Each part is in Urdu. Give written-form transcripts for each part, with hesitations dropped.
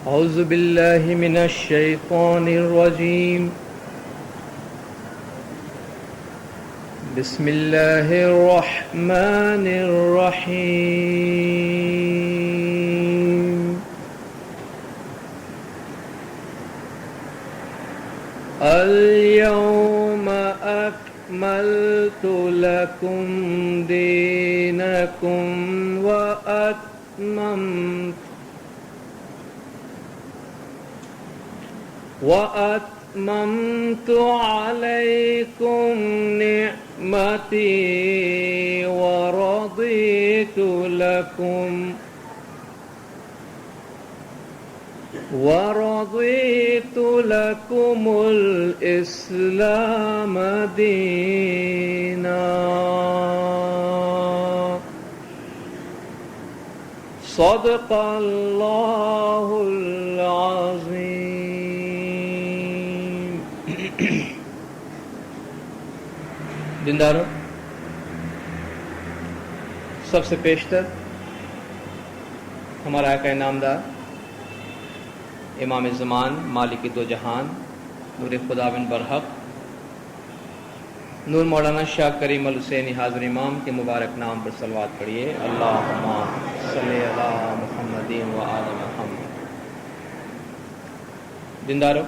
أعوذ بالله من الشيطان الرجيم. بسم الله الرحمن الرحيم. اليوم أكملت لكم دينكم وأتممت عليكم نعمتي ورضيت لكم الإسلام دينا. صدق الله العظيم. دینداروں، سب سے پیشتر ہمارا آقا نامدار امام زمان مالک دو جہان نور خداوند برحق نور مولانا شاہ کریم الحسینی حاضر امام کے مبارک نام پر صلوات پڑھیے. اللہم صلی علی محمد و آل محمد. دینداروں،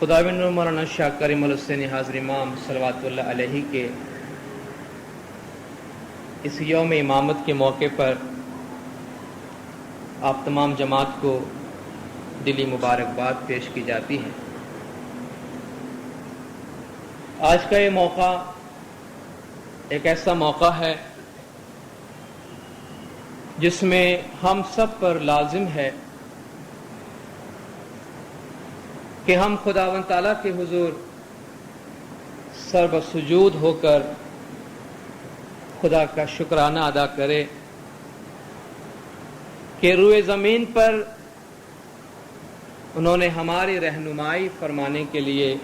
خداوند نور مولانا شاہ کریم الحسینی حاضر امام صلوات اللہ علیہ کے اس یوم امامت کے موقع پر آپ تمام جماعت کو دلی مبارکباد پیش کی جاتی ہے. آج کا یہ موقع ایک ایسا موقع ہے جس میں ہم سب پر لازم ہے کہ ہم خداوند تعالیٰ کے حضور سر بسجود ہو کر خدا کا شکرانہ ادا کرے کہ روئے زمین پر انہوں نے ہماری رہنمائی فرمانے کے لیے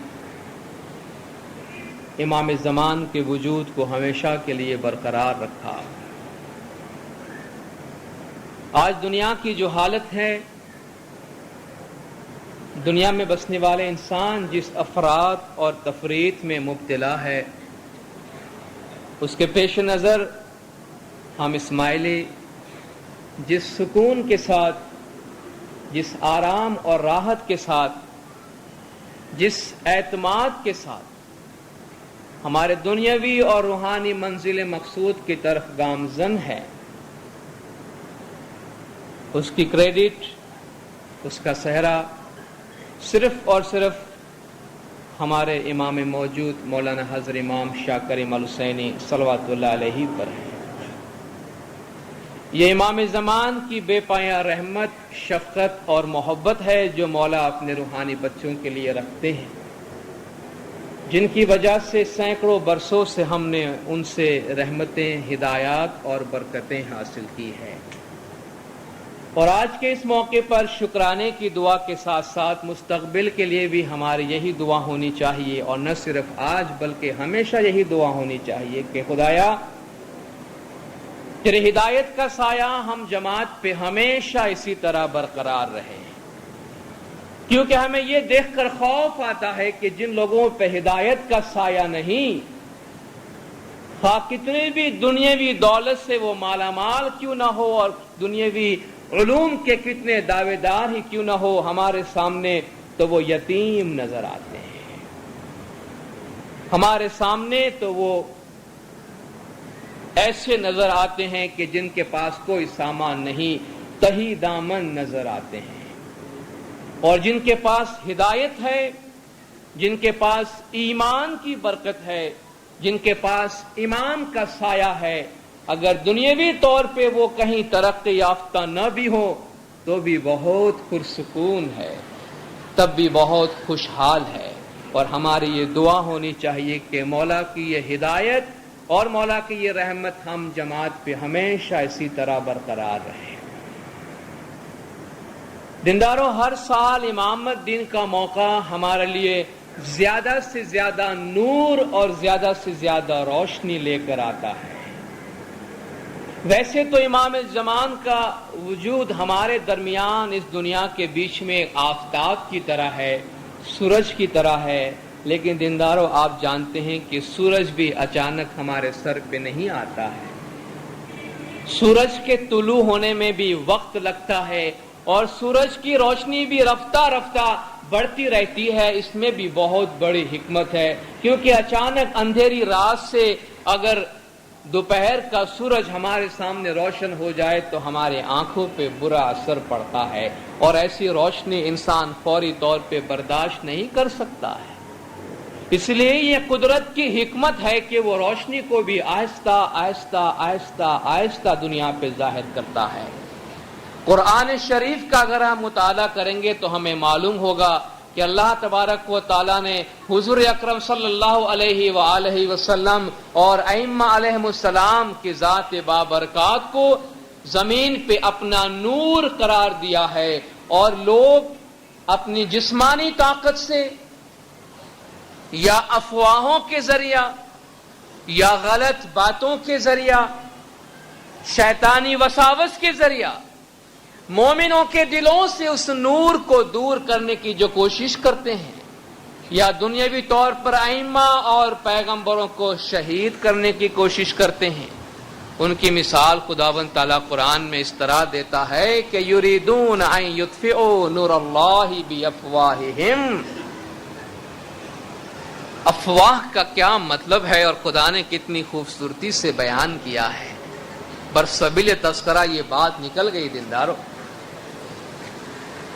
امام زمان کے وجود کو ہمیشہ کے لیے برقرار رکھا. آج دنیا کی جو حالت ہے، دنیا میں بسنے والے انسان جس افراط اور تفریط میں مبتلا ہے، اس کے پیش نظر ہم اسماعیلی جس سکون کے ساتھ، جس آرام اور راحت کے ساتھ، جس اعتماد کے ساتھ ہمارے دنیاوی اور روحانی منزل مقصود کی طرف گامزن ہے، اس کی کریڈٹ، اس کا سہرا صرف اور صرف ہمارے امام موجود مولانا حضرت امام شاہ کریم الحسینی صلوات اللہ علیہ پر ہے. یہ امام زمان کی بے پایہ رحمت، شفقت اور محبت ہے جو مولا اپنے روحانی بچوں کے لیے رکھتے ہیں، جن کی وجہ سے سینکڑوں برسوں سے ہم نے ان سے رحمتیں، ہدایات اور برکتیں حاصل کی ہیں. اور آج کے اس موقع پر شکرانے کی دعا کے ساتھ ساتھ مستقبل کے لیے بھی ہماری یہی دعا ہونی چاہیے، اور نہ صرف آج بلکہ ہمیشہ یہی دعا ہونی چاہیے کہ خدایا تیرے ہدایت کا سایہ ہم جماعت پہ ہمیشہ اسی طرح برقرار رہے، کیونکہ ہمیں یہ دیکھ کر خوف آتا ہے کہ جن لوگوں پہ ہدایت کا سایہ نہیں، خواہ کتنی بھی دنیاوی دولت سے وہ مالا مال کیوں نہ ہو اور دنیاوی علوم کے کتنے دعوے دار ہی کیوں نہ ہو، ہمارے سامنے تو وہ یتیم نظر آتے ہیں، ہمارے سامنے تو وہ ایسے نظر آتے ہیں کہ جن کے پاس کوئی سامان نہیں، تہی دامن نظر آتے ہیں. اور جن کے پاس ہدایت ہے، جن کے پاس ایمان کی برکت ہے، جن کے پاس ایمان کا سایہ ہے، اگر دنیاوی طور پہ وہ کہیں ترقی یافتہ نہ بھی ہو تو بھی بہت پرسکون ہے، تب بھی بہت خوشحال ہے. اور ہماری یہ دعا ہونی چاہیے کہ مولا کی یہ ہدایت اور مولا کی یہ رحمت ہم جماعت پہ ہمیشہ اسی طرح برقرار رہے. دینداروں، ہر سال امامت دن کا موقع ہمارے لیے زیادہ سے زیادہ نور اور زیادہ سے زیادہ روشنی لے کر آتا ہے. ویسے تو امام زمان کا وجود ہمارے درمیان اس دنیا کے بیچ میں آفتاب کی طرح ہے، سورج کی طرح ہے، لیکن دینداروں آپ جانتے ہیں کہ سورج بھی اچانک ہمارے سر پہ نہیں آتا ہے، سورج کے طلوع ہونے میں بھی وقت لگتا ہے، اور سورج کی روشنی بھی رفتہ رفتہ بڑھتی رہتی ہے۔ اس میں بھی بہت بڑی حکمت ہے، کیونکہ اچانک اندھیری رات سے اگر دوپہر کا سورج ہمارے سامنے روشن ہو جائے تو ہمارے آنکھوں پہ برا اثر پڑتا ہے، اور ایسی روشنی انسان فوری طور پہ برداشت نہیں کر سکتا ہے۔ اس لیے یہ قدرت کی حکمت ہے کہ وہ روشنی کو بھی آہستہ آہستہ آہستہ آہستہ دنیا پہ ظاہر کرتا ہے۔ قرآن شریف کا اگر ہم مطالعہ کریں گے تو ہمیں معلوم ہوگا کہ اللہ تبارک و تعالیٰ نے حضور اکرم صلی اللہ علیہ وآلہ وسلم اور ائمہ علیہم السلام کی ذات بابرکات کو زمین پہ اپنا نور قرار دیا ہے، اور لوگ اپنی جسمانی طاقت سے یا افواہوں کے ذریعہ یا غلط باتوں کے ذریعہ، شیطانی وساوس کے ذریعہ مومنوں کے دلوں سے اس نور کو دور کرنے کی جو کوشش کرتے ہیں، یا دنیاوی طور پر ائمہ اور پیغمبروں کو شہید کرنے کی کوشش کرتے ہیں، ان کی مثال خداوند تعالیٰ قرآن میں اس طرح دیتا ہے کہ یریدون ان یطفئوا نور اللہ بافواہہم۔ افواہ کا کیا مطلب ہے اور خدا نے کتنی خوبصورتی سے بیان کیا ہے، برسبیل تذکرہ یہ بات نکل گئی دینداروں۔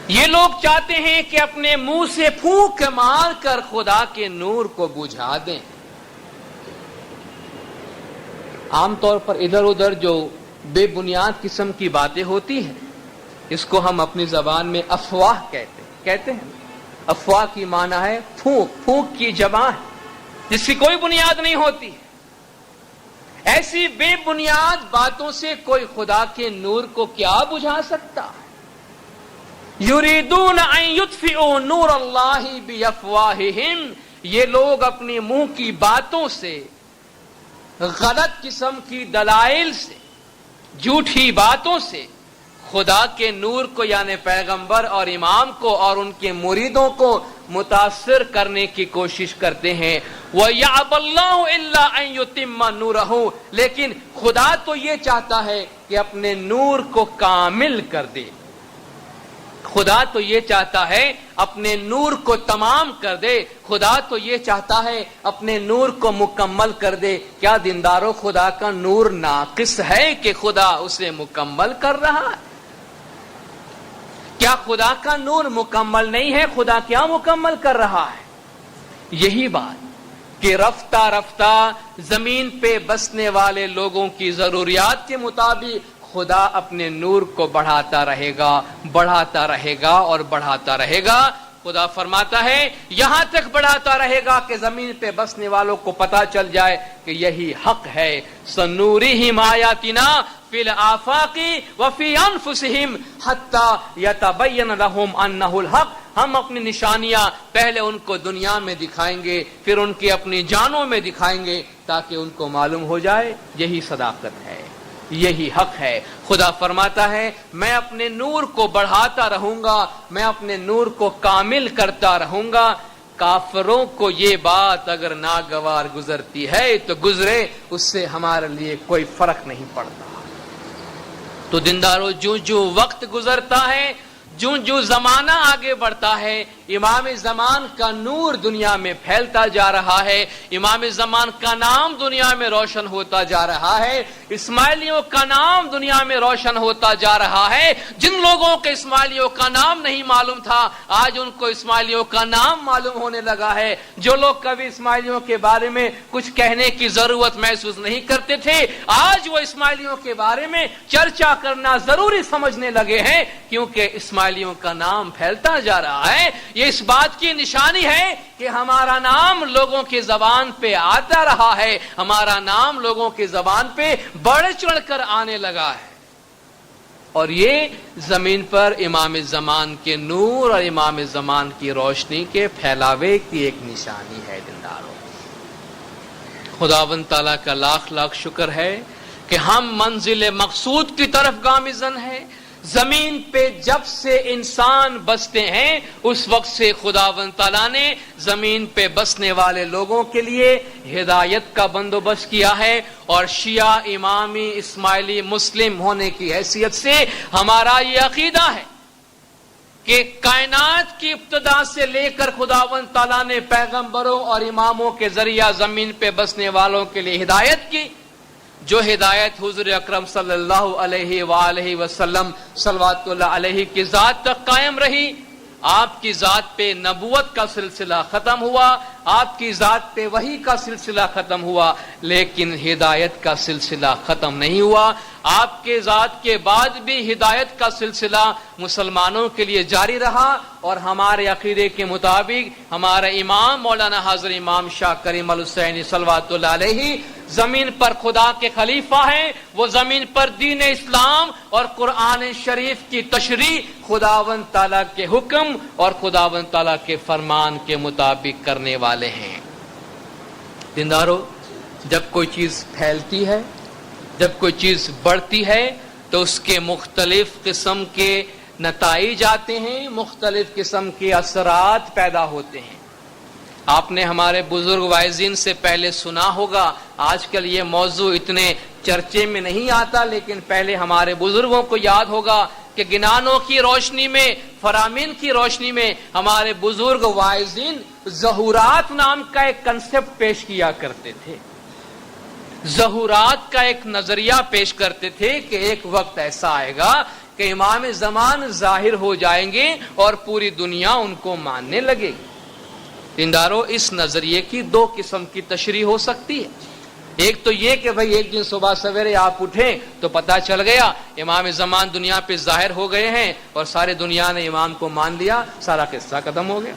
یہ لوگ چاہتے ہیں کہ اپنے منہ سے پھونک مار کر خدا کے نور کو بجھا دیں۔ عام طور پر ادھر ادھر جو بے بنیاد قسم کی باتیں ہوتی ہیں، اس کو ہم اپنی زبان میں افواہ کہتے ہیں۔ افواہ کی معنی ہے پھونک، پھونک کی جمع ہے جس کی کوئی بنیاد نہیں ہوتی۔ ایسی بے بنیاد باتوں سے کوئی خدا کے نور کو کیا بجھا سکتا ہے؟ یریدون ان یطفئوا نور اللہ بافواہہم، یہ لوگ اپنے منہ کی باتوں سے، غلط قسم کی دلائل سے، جھوٹی باتوں سے خدا کے نور کو یعنی پیغمبر اور امام کو اور ان کے مریدوں کو متاثر کرنے کی کوشش کرتے ہیں۔ وَيَعْبَ اللَّهُ إِلَّا أَن يُتِمَّ نُورَهُ، لیکن خدا تو یہ چاہتا ہے کہ اپنے نور کو کامل کر دے، خدا تو یہ چاہتا ہے اپنے نور کو تمام کر دے، خدا تو یہ چاہتا ہے اپنے نور کو مکمل کر دے۔ کیا دینداروں خدا کا نور ناقص ہے کہ خدا اسے مکمل کر رہا ہے؟ کیا خدا کا نور مکمل نہیں ہے؟ خدا کیا مکمل کر رہا ہے؟ یہی بات کہ رفتہ رفتہ زمین پہ بسنے والے لوگوں کی ضروریات کے مطابق خدا اپنے نور کو بڑھاتا رہے گا، بڑھاتا رہے گا اور بڑھاتا رہے گا۔ خدا فرماتا ہے یہاں تک بڑھاتا رہے گا کہ زمین پہ بسنے والوں کو پتا چل جائے کہ یہی حق ہے۔ سنورہم آیاتنا فی الآفاق وفی انفسہم حتی یتبین لہم انہ الحق، ہم اپنی نشانیاں پہلے ان کو دنیا میں دکھائیں گے، پھر ان کی اپنی جانوں میں دکھائیں گے، تاکہ ان کو معلوم ہو جائے یہی صداقت ہے، یہی حق ہے۔ خدا فرماتا ہے میں اپنے نور کو بڑھاتا رہوں گا، میں اپنے نور کو کامل کرتا رہوں گا۔ کافروں کو یہ بات اگر ناگوار گزرتی ہے تو گزرے، اس سے ہمارے لیے کوئی فرق نہیں پڑتا۔ تو دینداروں جو جو وقت گزرتا ہے، جو جو زمانہ آگے بڑھتا ہے، امام زمان کا نور دنیا میں پھیلتا جا رہا ہے، امام زمان کا نام دنیا میں روشن ہوتا جا رہا ہے، اسماعیلیوں کا نام دنیا میں روشن ہوتا جا رہا ہے۔ جن لوگوں کے اسماعیلیوں کا نام نہیں معلوم تھا، آج ان کو اسماعیلیوں کا نام معلوم ہونے لگا ہے۔ جو لوگ کبھی اسماعیلیوں کے بارے میں کچھ کہنے کی ضرورت محسوس نہیں کرتے تھے، آج وہ اسماعیلیوں کے بارے میں چرچا کرنا ضروری سمجھنے لگے ہیں، کیونکہ اسماعیلیوں کا نام پھیلتا جا رہا ہے۔ یہ اس بات کی نشانی ہے کہ ہمارا نام لوگوں کی زبان پہ آتا رہا ہے، ہمارا نام لوگوں کی زبان پہ بڑھ چڑھ کر آنے لگا ہے، اور یہ زمین پر امام زمان کے نور اور امام زمان کی روشنی کے پھیلاوے کی ایک نشانی ہے۔ دینداروں خداوند تعالیٰ کا لاکھ لاکھ شکر ہے کہ ہم منزل مقصود کی طرف گامزن ہیں. زمین پہ جب سے انسان بستے ہیں اس وقت سے خداوند تعالیٰ نے زمین پہ بسنے والے لوگوں کے لیے ہدایت کا بندوبست کیا ہے. اور شیعہ امامی اسماعیلی مسلم ہونے کی حیثیت سے ہمارا یہ عقیدہ ہے کہ کائنات کی ابتدا سے لے کر خداوند تعالیٰ نے پیغمبروں اور اماموں کے ذریعہ زمین پہ بسنے والوں کے لیے ہدایت کی. جو ہدایت حضور اکرم صلی اللہ علیہ وآلہ وسلم صلوات اللہ علیہ کی ذات تک قائم رہی. آپ کی ذات پہ نبوت کا سلسلہ ختم ہوا, آپ کی ذات پہ وحی کا سلسلہ ختم ہوا, لیکن ہدایت کا سلسلہ ختم نہیں ہوا. آپ کے ذات کے بعد بھی ہدایت کا سلسلہ مسلمانوں کے لیے جاری رہا. اور ہمارے عقیدے کے مطابق ہمارا امام مولانا حضرت امام شاہ کریم الحسینی صلوات اللہ علیہ زمین پر خدا کے خلیفہ ہیں. وہ زمین پر دین اسلام اور قرآن شریف کی تشریح خداوند تعالیٰ کے حکم اور خداوند تعالیٰ کے فرمان کے مطابق کرنے والے ہیں. دیندارو, جب کوئی چیز پھیلتی ہے, جب کوئی چیز بڑھتی ہے تو اس کے مختلف قسم کے نتائج آتے ہیں, مختلف قسم کے اثرات پیدا ہوتے ہیں. آپ نے ہمارے بزرگ وائزین سے پہلے سنا ہوگا, آج کل یہ موضوع اتنے چرچے میں نہیں آتا, لیکن پہلے ہمارے بزرگوں کو یاد ہوگا کہ گنانوں کی روشنی میں, فرامین کی روشنی میں ہمارے بزرگ وائزین ظہورات نام کا ایک کنسپٹ پیش کیا کرتے تھے. ظہورات کا ایک نظریہ پیش کرتے تھے کہ ایک وقت ایسا آئے گا کہ امام زمان ظاہر ہو جائیں گے اور پوری دنیا ان کو ماننے لگے گی. دیندارو, اس نظریے کی دو قسم کی تشریح ہو سکتی ہے. ایک تو یہ کہ بھئی ایک دن صبح سویرے آپ اٹھیں تو پتا چل گیا امام زمان دنیا پہ ظاہر ہو گئے ہیں اور سارے دنیا نے امام کو مان لیا, سارا قصہ ختم ہو گیا.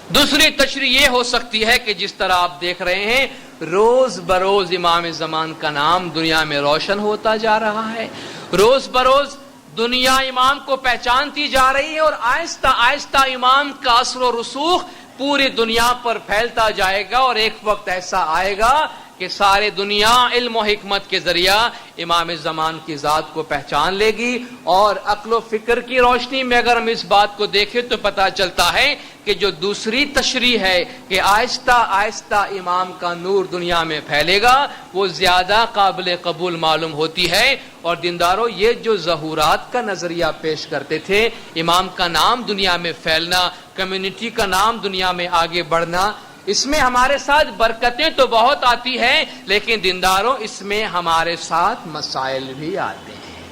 دوسری تشریح یہ ہو سکتی ہے کہ جس طرح آپ دیکھ رہے ہیں روز بروز امام زمان کا نام دنیا میں روشن ہوتا جا رہا ہے, روز بروز دنیا امام کو پہچانتی جا رہی ہے, اور آہستہ آہستہ امام کا اثر و رسوخ پوری دنیا پر پھیلتا جائے گا. اور ایک وقت ایسا آئے گا کہ سارے دنیا علم و حکمت کے ذریعہ امام زمان کی ذات کو پہچان لے گی. اور عقل و فکر کی روشنی میں اگر ہم اس بات کو دیکھیں تو پتا چلتا ہے کہ جو دوسری تشریح ہے کہ آہستہ آہستہ امام کا نور دنیا میں پھیلے گا, وہ زیادہ قابل قبول معلوم ہوتی ہے. اور دینداروں, یہ جو ظہورات کا نظریہ پیش کرتے تھے, امام کا نام دنیا میں پھیلنا, کمیونٹی کا نام دنیا میں آگے بڑھنا, اس میں ہمارے ساتھ برکتیں تو بہت آتی ہیں, لیکن دینداروں اس میں ہمارے ساتھ مسائل بھی آتے ہیں.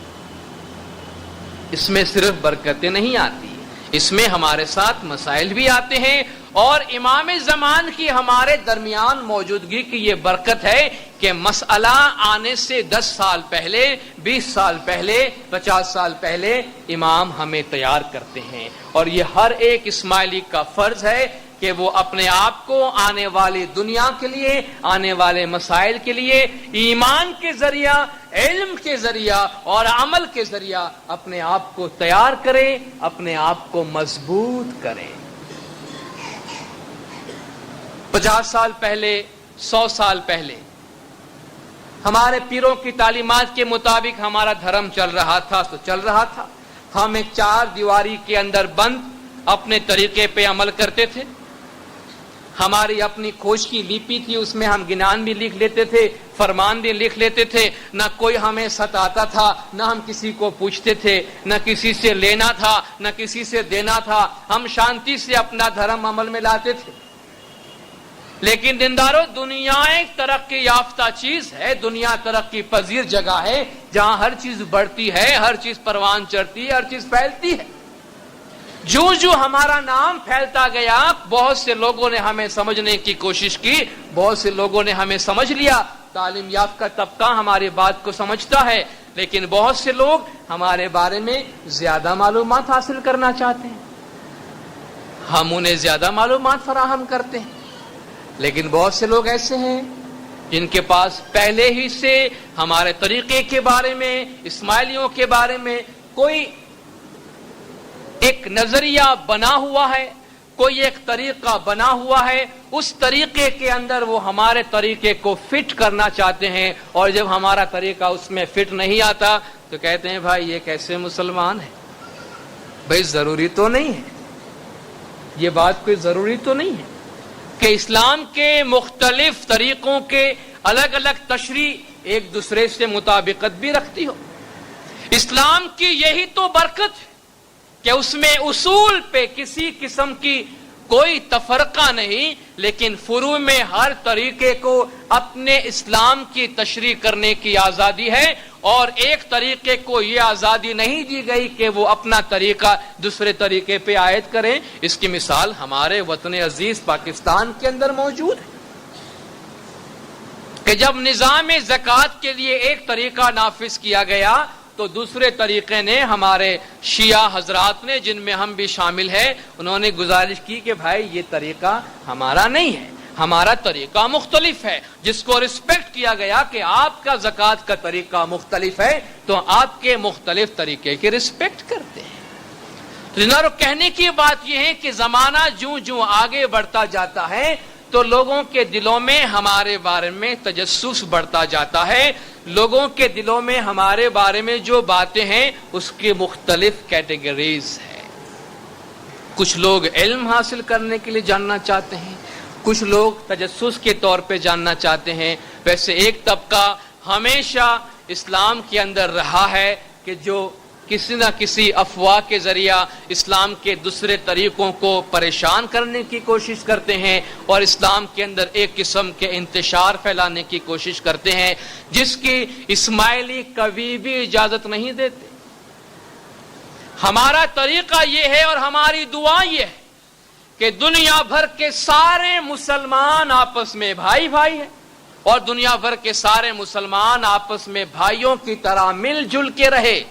اس میں صرف برکتیں نہیں آتی, اس میں ہمارے ساتھ مسائل بھی آتے ہیں. اور امام زمان کی ہمارے درمیان موجودگی کی یہ برکت ہے کہ مسئلہ آنے سے 10 سال پہلے, 20 سال پہلے, 50 سال پہلے امام ہمیں تیار کرتے ہیں. اور یہ ہر ایک اسماعیلی کا فرض ہے کہ وہ اپنے آپ کو آنے والی دنیا کے لیے, آنے والے مسائل کے لیے ایمان کے ذریعہ, علم کے ذریعہ اور عمل کے ذریعہ اپنے آپ کو تیار کرے, اپنے آپ کو مضبوط کرے. 50 سال پہلے, 100 سال پہلے ہمارے پیروں کی تعلیمات کے مطابق ہمارا دھرم چل رہا تھا تو چل رہا تھا. ہم ایک 4 دیواری کے اندر بند اپنے طریقے پہ عمل کرتے تھے. ہماری اپنی کھوج کی لیپی تھی, اس میں ہم گنان بھی لکھ لیتے تھے, فرمان بھی لکھ لیتے تھے. نہ کوئی ہمیں ستاتا تھا, نہ ہم کسی کو پوچھتے تھے, نہ کسی سے لینا تھا, نہ کسی سے دینا تھا. ہم شانتی سے اپنا دھرم عمل میں لاتے تھے. لیکن دینداروں, دنیا ایک ترقی یافتہ چیز ہے, دنیا ترقی پذیر جگہ ہے جہاں ہر چیز بڑھتی ہے, ہر چیز پروان چڑھتی ہے, ہر چیز پھیلتی ہے. جو جو ہمارا نام پھیلتا گیا, بہت سے لوگوں نے ہمیں سمجھنے کی کوشش کی, بہت سے لوگوں نے ہمیں سمجھ لیا. تعلیم یافتہ طبقہ ہماری بات کو سمجھتا ہے, لیکن بہت سے لوگ ہمارے بارے میں زیادہ معلومات حاصل کرنا چاہتے ہیں. ہم انہیں زیادہ معلومات فراہم کرتے ہیں. لیکن بہت سے لوگ ایسے ہیں جن کے پاس پہلے ہی سے ہمارے طریقے کے بارے میں, اسماعیلیوں کے بارے میں کوئی ایک نظریہ بنا ہوا ہے, کوئی ایک طریقہ بنا ہوا ہے، اس طریقے کے اندر وہ ہمارے طریقے کو فٹ کرنا چاہتے ہیں، اور جب ہمارا طریقہ اس میں فٹ نہیں آتا تو کہتے ہیں بھائی یہ کیسے مسلمان ہے؟ بھائی ضروری تو نہیں ہے، یہ بات کوئی ضروری تو نہیں ہے کہ اسلام کے مختلف طریقوں کے الگ الگ تشریح ایک دوسرے سے مطابقت بھی رکھتی ہو۔ اسلام کی یہی تو برکت ہے کہ اس میں اصول پہ کسی قسم کی کوئی تفرقہ نہیں، لیکن فروع میں ہر طریقے کو اپنے اسلام کی تشریح کرنے کی آزادی ہے، اور ایک طریقے کو یہ آزادی نہیں دی گئی کہ وہ اپنا طریقہ دوسرے طریقے پہ عائد کریں۔ اس کی مثال ہمارے وطن عزیز پاکستان کے اندر موجود ہے کہ جب نظام زکوٰۃ کے لیے ایک طریقہ نافذ کیا گیا تو دوسرے طریقے نے ہمارے شیعہ حضرات نے، جن میں ہم بھی شامل ہیں، انہوں نے گزارش کی کہ بھائی یہ طریقہ ہمارا نہیں ہے، ہمارا طریقہ مختلف ہے، جس کو رسپیکٹ کیا گیا کہ آپ کا زکوٰۃ کا طریقہ مختلف ہے تو آپ کے مختلف طریقے کی رسپیکٹ کرتے ہیں۔ تو جناب کہنے کی بات یہ ہے کہ زمانہ جوں جوں آگے بڑھتا جاتا ہے تو لوگوں کے دلوں میں ہمارے بارے میں تجسس بڑھتا جاتا ہے، لوگوں کے دلوں میں ہمارے بارے میں جو باتیں ہیں اس کی مختلف کیٹیگریز ہیں۔ کچھ لوگ علم حاصل کرنے کے لیے جاننا چاہتے ہیں، کچھ لوگ تجسس کے طور پہ جاننا چاہتے ہیں۔ ویسے ایک طبقہ ہمیشہ اسلام کے اندر رہا ہے کہ جو کسی نہ کسی افواہ کے ذریعہ اسلام کے دوسرے طریقوں کو پریشان کرنے کی کوشش کرتے ہیں اور اسلام کے اندر ایک قسم کے انتشار پھیلانے کی کوشش کرتے ہیں، جس کی اسماعیلی کبھی بھی اجازت نہیں دیتے۔ ہمارا طریقہ یہ ہے اور ہماری دعا یہ ہے کہ دنیا بھر کے سارے مسلمان آپس میں بھائی بھائی ہیں، اور دنیا بھر کے سارے مسلمان آپس میں بھائیوں کی طرح مل جل کے رہے۔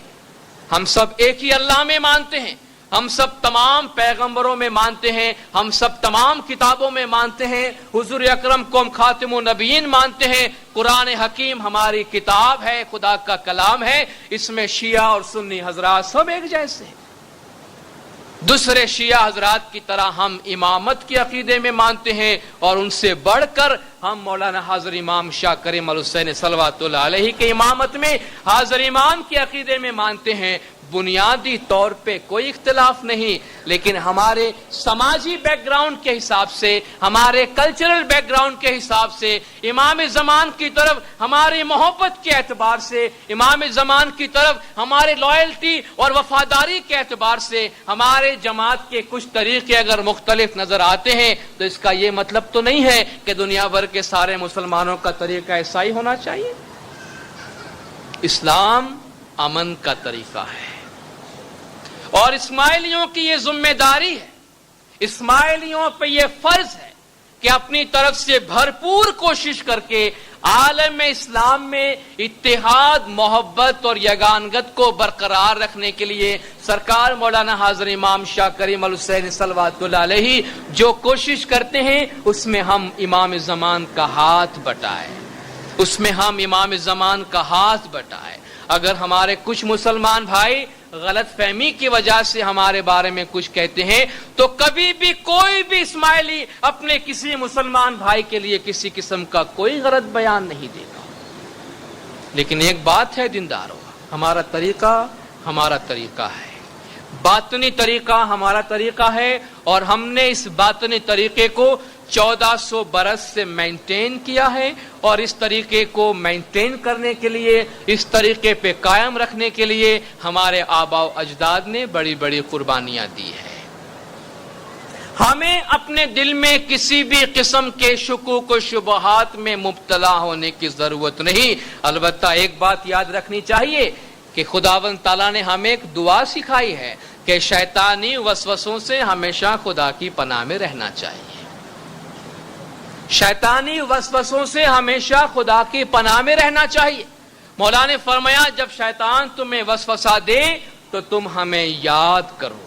ہم سب ایک ہی اللہ میں مانتے ہیں، ہم سب تمام پیغمبروں میں مانتے ہیں، ہم سب تمام کتابوں میں مانتے ہیں، حضور اکرم کو ہم خاتم النبیین مانتے ہیں، قرآن حکیم ہماری کتاب ہے، خدا کا کلام ہے، اس میں شیعہ اور سنی حضرات سب ایک جیسے ہیں۔ دوسرے شیعہ حضرات کی طرح ہم امامت کے عقیدے میں مانتے ہیں، اور ان سے بڑھ کر ہم مولانا حاضر امام شاہ کریم الحسین صلوات اللہ علیہ کے امامت میں حاضر امام کے عقیدے میں مانتے ہیں۔ بنیادی طور پہ کوئی اختلاف نہیں، لیکن ہمارے سماجی بیک گراؤنڈ کے حساب سے، ہمارے کلچرل بیک گراؤنڈ کے حساب سے، امام زمان کی طرف ہماری محبت کے اعتبار سے، امام زمان کی طرف ہمارے لائلٹی اور وفاداری کے اعتبار سے ہمارے جماعت کے کچھ طریقے اگر مختلف نظر آتے ہیں تو اس کا یہ مطلب تو نہیں ہے کہ دنیا بھر کے سارے مسلمانوں کا طریقہ ایسا ہی ہونا چاہیے۔ اسلام امن کا طریقہ ہے، اور اسماعیلیوں کی یہ ذمہ داری ہے، اسماعیلیوں پہ یہ فرض ہے کہ اپنی طرف سے بھرپور کوشش کر کے عالم اسلام میں اتحاد، محبت اور یگانگت کو برقرار رکھنے کے لیے سرکار مولانا حاضر امام شاہ کریم الحسین صلوات اللہ علیہ جو کوشش کرتے ہیں اس میں ہم امام زمان کا ہاتھ بٹائیں، اس میں ہم امام زمان کا ہاتھ بٹائیں۔ اگر ہمارے کچھ مسلمان بھائی غلط فہمی کی وجہ سے ہمارے بارے میں کچھ کہتے ہیں تو کبھی بھی کوئی بھی اسماعیلی اپنے کسی مسلمان بھائی کے لیے کسی قسم کا کوئی غلط بیان نہیں دے گا۔ لیکن ایک بات ہے دینداروں، ہمارا طریقہ ہے، باطنی طریقہ ہمارا طریقہ ہے، اور ہم نے اس باطنی طریقے کو 1400 برس سے مینٹین کیا ہے، اور اس طریقے کو مینٹین کرنے کے لیے، اس طریقے پہ قائم رکھنے کے لیے ہمارے آباء و اجداد نے بڑی بڑی قربانیاں دی ہیں۔ ہمیں اپنے دل میں کسی بھی قسم کے شکوک و شبہات میں مبتلا ہونے کی ضرورت نہیں۔ البتہ ایک بات یاد رکھنی چاہیے کہ خداوند تعالیٰ نے ہمیں ایک دعا سکھائی ہے کہ شیطانی وسوسوں سے ہمیشہ خدا کی پناہ میں رہنا چاہیے۔ شیطانی وسوسوں سے ہمیشہ خدا کی پناہ میں رہنا چاہیے۔ مولا نے فرمایا جب شیطان تمہیں وسوسہ دے تو تم ہمیں یاد کرو،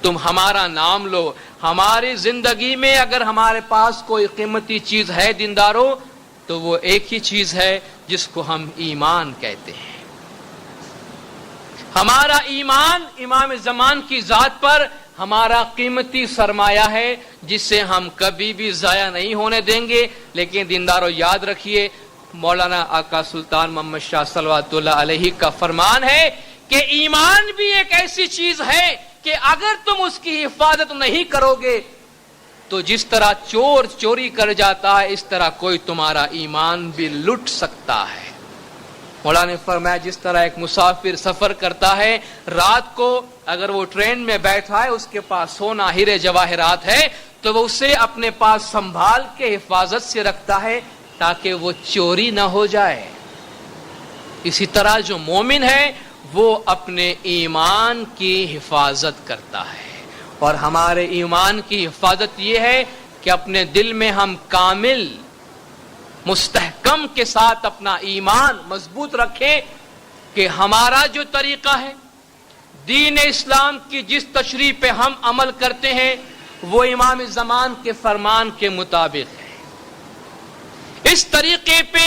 تم ہمارا نام لو۔ ہماری زندگی میں اگر ہمارے پاس کوئی قیمتی چیز ہے دیندارو تو وہ ایک ہی چیز ہے جس کو ہم ایمان کہتے ہیں۔ ہمارا ایمان امام زمان کی ذات پر ہمارا قیمتی سرمایہ ہے جسے ہم کبھی بھی ضائع نہیں ہونے دیں گے. لیکن دینداروں یاد رکھیے مولانا آقا سلطان محمد شاہ صلوات اللہ علیہ کا فرمان ہے کہ ایمان بھی ایک ایسی چیز ہے کہ اگر تم اس کی حفاظت نہیں کرو گے تو جس طرح چور چوری کر جاتا ہے اس طرح کوئی تمہارا ایمان بھی لٹ سکتا ہے. مولانا نے فرمایا جس طرح ایک مسافر سفر کرتا ہے رات کو اگر وہ ٹرین میں بیٹھا ہے اس کے پاس سونا ہیرے جواہرات ہے تو وہ اسے اپنے پاس سنبھال کے حفاظت سے رکھتا ہے تاکہ وہ چوری نہ ہو جائے. اسی طرح جو مومن ہے وہ اپنے ایمان کی حفاظت کرتا ہے اور ہمارے ایمان کی حفاظت یہ ہے کہ اپنے دل میں ہم کامل مستحکم کے ساتھ اپنا ایمان مضبوط رکھیں کہ ہمارا جو طریقہ ہے دین اسلام کی جس تشریح پہ ہم عمل کرتے ہیں وہ امام زمان کے فرمان کے مطابق ہے. اس طریقے پہ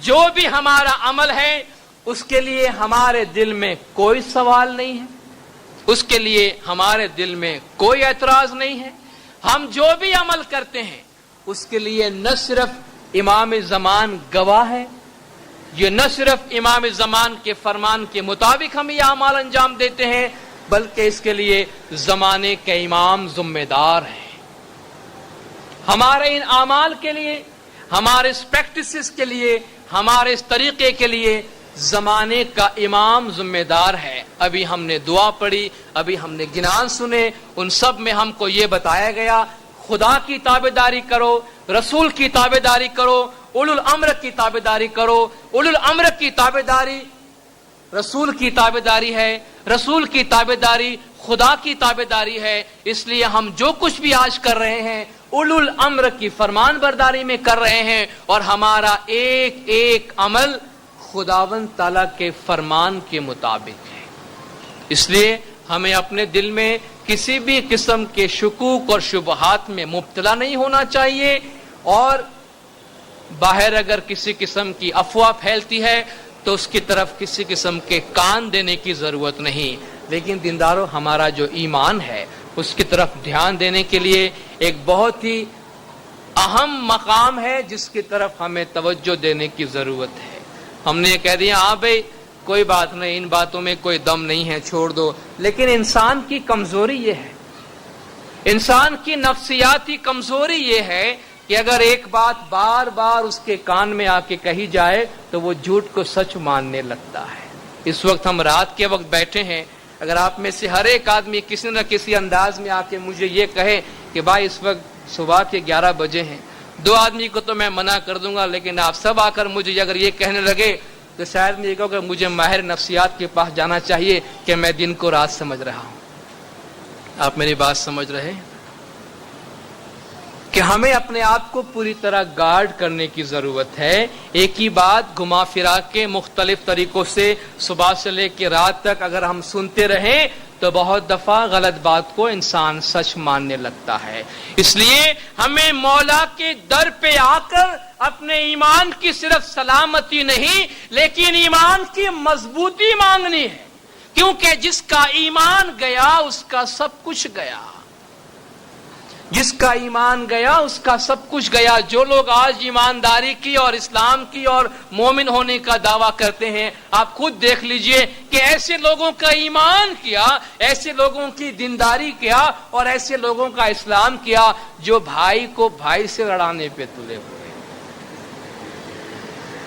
جو بھی ہمارا عمل ہے اس کے لیے ہمارے دل میں کوئی سوال نہیں ہے, اس کے لیے ہمارے دل میں کوئی اعتراض نہیں ہے. ہم جو بھی عمل کرتے ہیں اس کے لیے نہ صرف امام زمان گواہ ہے, یہ نہ صرف امام زمان کے فرمان کے مطابق ہم یہ اعمال انجام دیتے ہیں بلکہ اس کے لیے زمانے کے امام ذمہ دار ہیں. ہمارے ان اعمال کے لیے, ہمارے اس پریکٹسز کے لیے, ہمارے اس طریقے کے لیے زمانے کا امام ذمہ دار ہے. ابھی ہم نے دعا پڑھی, ابھی ہم نے گنان سنے, ان سب میں ہم کو یہ بتایا گیا خدا کی تابعداری کرو, رسول کی تابعداری کرو, اولو الامر کی تابعداری کرو. اولو الامر کی تابعداری رسول کی تابعداری ہے, رسول کی تابعداری خدا کی تابعداری ہے. اس لیے ہم جو کچھ بھی آج کر رہے ہیں اولو الامر کی فرمان برداری میں کر رہے ہیں اور ہمارا ایک ایک عمل خداوند تعالیٰ کے فرمان کے مطابق ہے. اس لیے ہمیں اپنے دل میں کسی بھی قسم کے شکوک اور شبہات میں مبتلا نہیں ہونا چاہیے اور باہر اگر کسی قسم کی افواہ پھیلتی ہے تو اس کی طرف کسی قسم کے کان دینے کی ضرورت نہیں. لیکن دینداروں ہمارا جو ایمان ہے اس کی طرف دھیان دینے کے لیے ایک بہت ہی اہم مقام ہے جس کی طرف ہمیں توجہ دینے کی ضرورت ہے. ہم نے کہہ دیا ہاں بھائی کوئی بات نہیں, ان باتوں میں کوئی دم نہیں ہے, چھوڑ دو. لیکن انسان کی کمزوری یہ ہے, انسان کی نفسیاتی کمزوری یہ ہے کہ اگر ایک بات بار بار اس کے کان میں آ کے کہی جائے تو وہ جھوٹ کو سچ ماننے لگتا ہے. اس وقت ہم رات کے وقت بیٹھے ہیں, اگر آپ میں سے ہر ایک آدمی کسی نہ کسی انداز میں آ کے مجھے یہ کہے کہ بھائی اس وقت صبح کے 11 بجے ہیں, 2 آدمی کو تو میں منع کر دوں گا, لیکن آپ سب آ کر مجھے اگر یہ کہنے لگے تو شاید میں یہ کہوں کہ مجھے ماہر نفسیات کے پاس جانا چاہیے کہ میں دن کو رات سمجھ رہا ہوں. آپ میری بات سمجھ رہے ہیں کہ ہمیں اپنے آپ کو پوری طرح گارڈ کرنے کی ضرورت ہے. ایک ہی بات گھما پھرا کے مختلف طریقوں سے صبح سے لے کے رات تک اگر ہم سنتے رہیں تو بہت دفعہ غلط بات کو انسان سچ ماننے لگتا ہے. اس لیے ہمیں مولا کے در پہ آ کر اپنے ایمان کی صرف سلامتی نہیں لیکن ایمان کی مضبوطی مانگنی ہے, کیونکہ جس کا ایمان گیا اس کا سب کچھ گیا. جس کا ایمان گیا اس کا سب کچھ گیا. جو لوگ آج ایمانداری کی اور اسلام کی اور مومن ہونے کا دعویٰ کرتے ہیں آپ خود دیکھ لیجئے کہ ایسے لوگوں کا ایمان کیا, ایسے لوگوں کی دینداری کیا اور ایسے لوگوں کا اسلام کیا جو بھائی کو بھائی سے لڑانے پہ تلے ہوئے.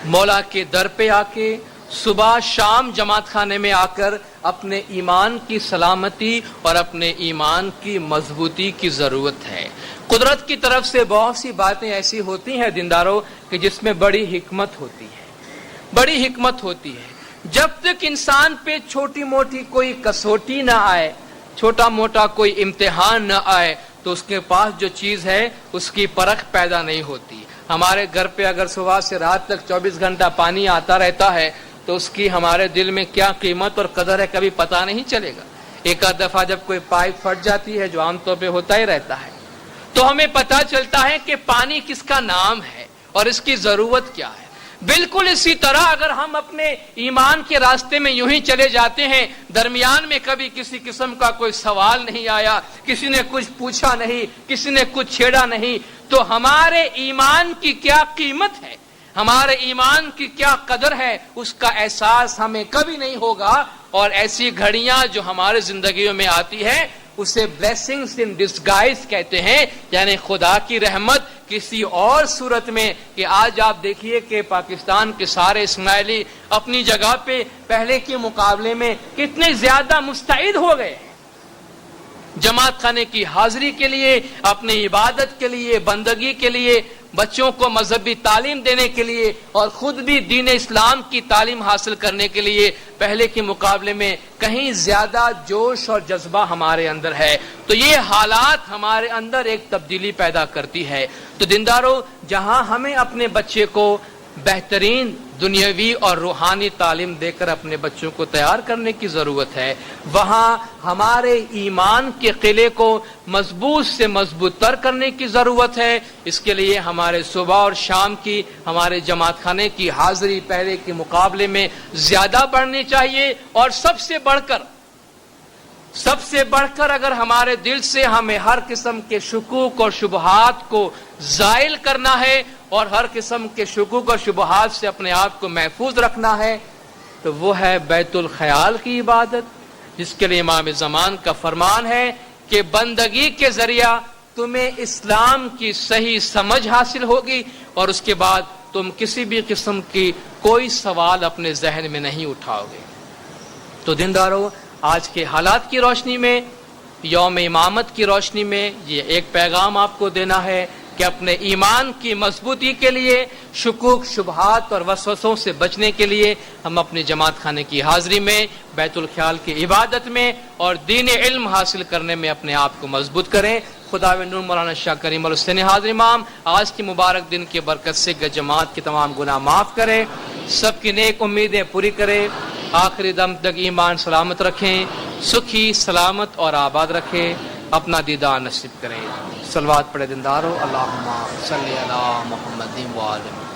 مولا کے در پہ آ کے صبح شام جماعت خانے میں آ کر اپنے ایمان کی سلامتی اور اپنے ایمان کی مضبوطی کی ضرورت ہے. قدرت کی طرف سے بہت سی باتیں ایسی ہوتی ہیں دینداروں کہ جس میں بڑی حکمت ہوتی ہے, بڑی حکمت ہوتی ہے. جب تک انسان پہ چھوٹی موٹی کوئی کسوٹی نہ آئے, چھوٹا موٹا کوئی امتحان نہ آئے تو اس کے پاس جو چیز ہے اس کی پرکھ پیدا نہیں ہوتی. ہمارے گھر پہ اگر صبح سے رات تک 24 گھنٹہ پانی آتا رہتا ہے تو اس کی ہمارے دل میں کیا قیمت اور قدر ہے کبھی پتہ نہیں چلے گا. ایک آدھ دفعہ جب کوئی پائپ پھٹ جاتی ہے جو عام طور پہ ہوتا ہی رہتا ہے تو ہمیں پتہ چلتا ہے کہ پانی کس کا نام ہے اور اس کی ضرورت کیا ہے. بالکل اسی طرح اگر ہم اپنے ایمان کے راستے میں یوں ہی چلے جاتے ہیں، درمیان میں کبھی کسی قسم کا کوئی سوال نہیں آیا، کسی نے کچھ پوچھا نہیں، کسی نے کچھ چھیڑا نہیں، تو ہمارے ایمان کی کیا قیمت ہے، ہمارے ایمان کی کیا قدر ہے، اس کا احساس ہمیں کبھی نہیں ہوگا۔ اور ایسی گھڑیاں جو ہمارے زندگیوں میں آتی ہے اسے بلیسنگز ان ڈسگائز کہتے ہیں، یعنی خدا کی رحمت کسی اور صورت میں۔ کہ آج آپ دیکھیے کہ پاکستان کے سارے اسماعیلی اپنی جگہ پہ پہلے کے مقابلے میں کتنے زیادہ مستعد ہو گئے ہیں جماعت خانے کی حاضری کے لیے، اپنی عبادت کے لیے، بندگی کے لیے، بچوں کو مذہبی تعلیم دینے کے لیے، اور خود بھی دین اسلام کی تعلیم حاصل کرنے کے لیے پہلے کے مقابلے میں کہیں زیادہ جوش اور جذبہ ہمارے اندر ہے۔ تو یہ حالات ہمارے اندر ایک تبدیلی پیدا کرتی ہے۔ تو دینداروں، جہاں ہمیں اپنے بچے کو بہترین دنیاوی اور روحانی تعلیم دے کر اپنے بچوں کو تیار کرنے کی ضرورت ہے، وہاں ہمارے ایمان کے قلعے کو مضبوط سے مضبوط تر کرنے کی ضرورت ہے۔ اس کے لیے ہمارے صبح اور شام کی ہمارے جماعت خانے کی حاضری پہلے کے مقابلے میں زیادہ بڑھنی چاہیے، اور سب سے بڑھ کر اگر ہمارے دل سے ہمیں ہر قسم کے شکوک اور شبہات کو زائل کرنا ہے اور ہر قسم کے شکوک اور شبہات سے اپنے آپ کو محفوظ رکھنا ہے، تو وہ ہے بیت الخیال کی عبادت، جس کے لیے امام زمان کا فرمان ہے کہ بندگی کے ذریعہ تمہیں اسلام کی صحیح سمجھ حاصل ہوگی، اور اس کے بعد تم کسی بھی قسم کی کوئی سوال اپنے ذہن میں نہیں اٹھاؤ گے۔ تو دینداروں، آج کے حالات کی روشنی میں، یوم امامت کی روشنی میں یہ ایک پیغام آپ کو دینا ہے کہ اپنے ایمان کی مضبوطی کے لیے، شکوک شبہات اور وسوسوں سے بچنے کے لیے ہم اپنے جماعت خانے کی حاضری میں، بیت الخیال کی عبادت میں اور دین علم حاصل کرنے میں اپنے آپ کو مضبوط کریں۔ خداوند نور مولانا شاہ کریم الحسین حاضر امام آج کی مبارک دن کی برکت سے جماعت کے تمام گناہ معاف کرے، سب کی نیک امیدیں پوری کرے، آخری دم تک ایمان سلامت رکھیں، سکھی سلامت اور آباد رکھے، اپنا دیدار نصیب کریں۔ صلوات پڑھے دیندارو، اللہم صلی علی محمد و آلہ